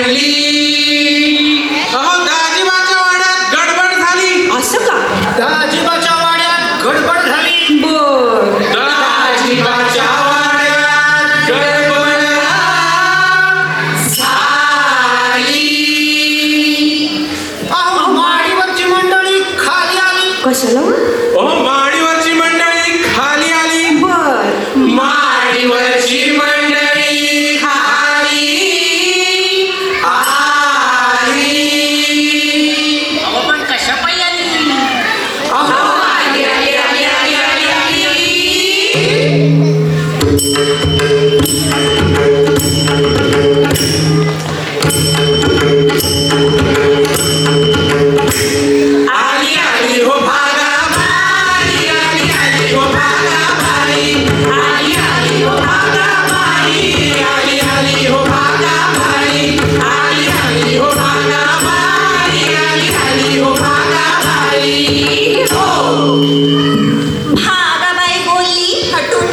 आणली. अहो दाजीबाच्या वाड्यात गडबड झाली. असं का? दाजीबाच्या वाड्यात गडबड झाली. बर. दाजीबाच्या वाड्यात गडबड झाली. अहो माडीवरची मंडळी खाली आली. कशाला हो? अहो माडीवरची मंडळी खाली आली. बर. माडीवरची मंडळी खाली आली. अहो पण कशा पायी आली? अहो आली आली आली आली आली आली. आली आली हो भागाबाई. आली आली हो भागाबाई. आली आली हो भागाबाई. आली आली हो भागाबाई. आली आली हो भागाबाई. आली आली हो भागाबाई. हो भागाबाई बोलली हटून.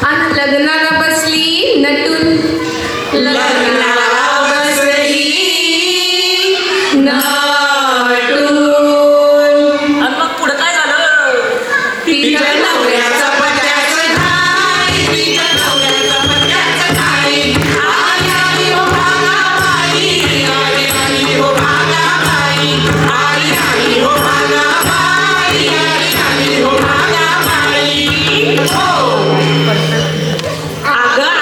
आणि लग्नाला बसली नटून. लग्नाला बसली नटून. आणि मग पुढे काय झालं? तिच्या नवऱ्याचा पत्त्याचं ठाई. तिच्या नवऱ्याचा पत्त्याचं ठाई. आली आली हो भागाबाई. आली आली हो भागाबाई. आली आली हो भागाबाई. आली आली हो भागाबाई. हो अगं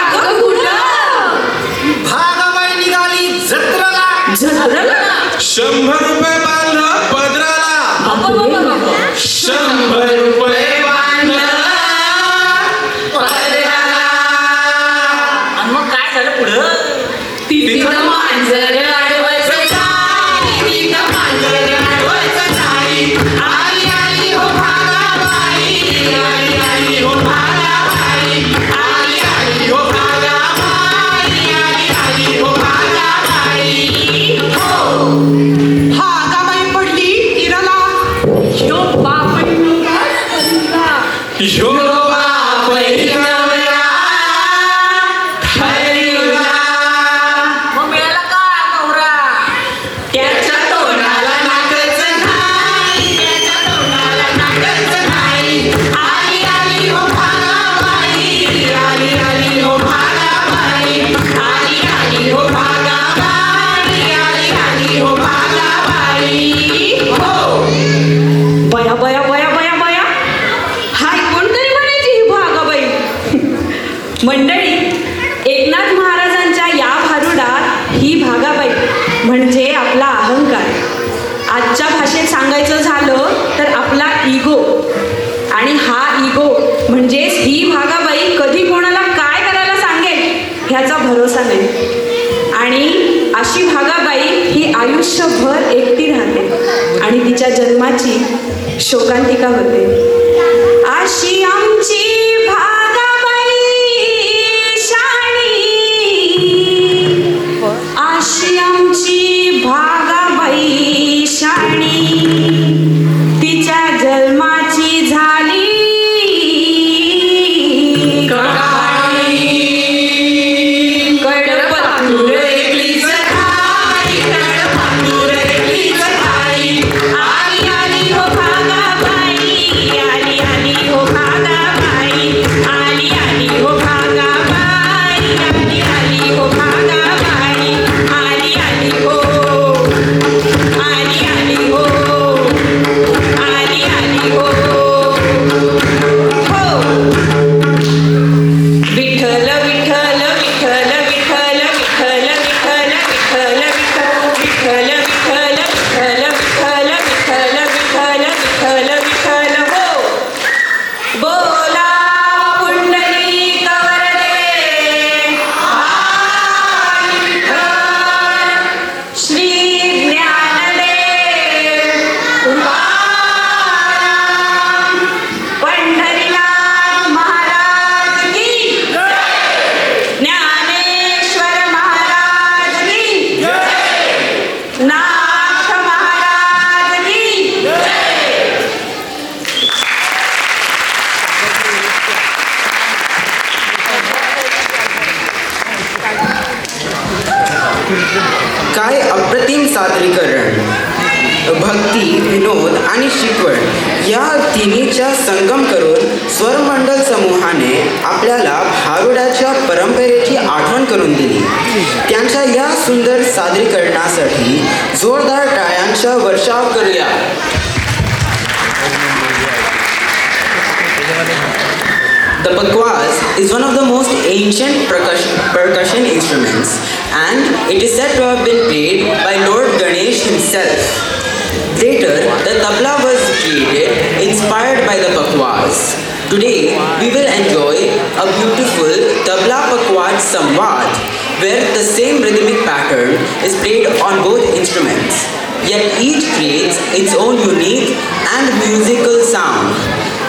अगं कुठं? भागाबाई निघाली जत्रेला. जत्रेला? 100 रुपये बांधलं पदराला. बापरे. 100 रुपये बांधलं पदराला. आणि मग काय झालं पुढं? तिथं मांजर अडवायचं नाही. तिथं मांजर अडवायचं नाही. आली आली हो भागाबाई. आली आली हो भागाबाई. आली आली हो भागाबाई. आली आली हो भागाबाई. हो भागाबाई पडली इराला. ह्यो बापई नवरा ठरला. ह्यो बापई नवरा ठरला. मग मिळाला का नवरा? त्याच्या तोंडाला नाकच नाही. त्याच्या तोंडाला नाकच नाही. आली आली हो भागाबाई. आली आली हो भागाबाई. आली आली हो भागाबाई. आली आली हो भागाबाई. हो बया बया बया बया बया. हाय कोणतरी म्हणायची ही भागाबाई. मंडळी, एकनाथ महाराजांच्या या भारुडात ही भागाबाई म्हणजे आपला अहंकार. आजच्या भाषेत सांगायचं झालं तर आपला इगो. आणि हा इगो म्हणजेच ही भागाबाई कधी कोणाला काय करायला सांगेल ह्याचा भरोसा नाही. आणि अशी भागाबाई ही आयुष्यभर एकटी राहते आणि तिच्या जन्माची शोकांतिका होते. अशी आमची भागाबाई शाणी. अशी आमची भागाबाई शाणी. तिच्या जन्माची झाली कडपातूर एकलीच खाई. कडपातूर एकलीच खाई. आली आली हो भागाबाई. आली आली हो भागाबाई. आली आली हो भागाबाई. आली आली हो भागाबाई. आली आली हो काय अप्रतिम सादरीकरण. भक्ती, विनोद आणि शिकवण या तिन्हीचा संगम करून स्वरमंडल समूहाने आपल्याला भारुडाच्या परंपरेची आठवण करून दिली. त्यांच्या या सुंदर सादरीकरणासाठी जोरदार टाळ्यांचा वर्षाव करूया. The pakwaz is one of the most ancient percussion instruments, and it is said to have been played by Lord Ganesh himself. Later, the tabla was created, inspired by the pakwaz. Today, we will enjoy a beautiful tabla pakwaz samvad, where the same rhythmic pattern is played on both instruments, yet each creates its own unique and musical sound.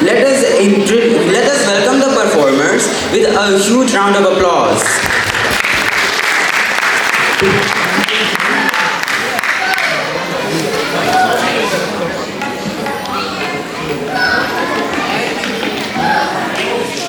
Let us welcome the performers with a huge round of applause.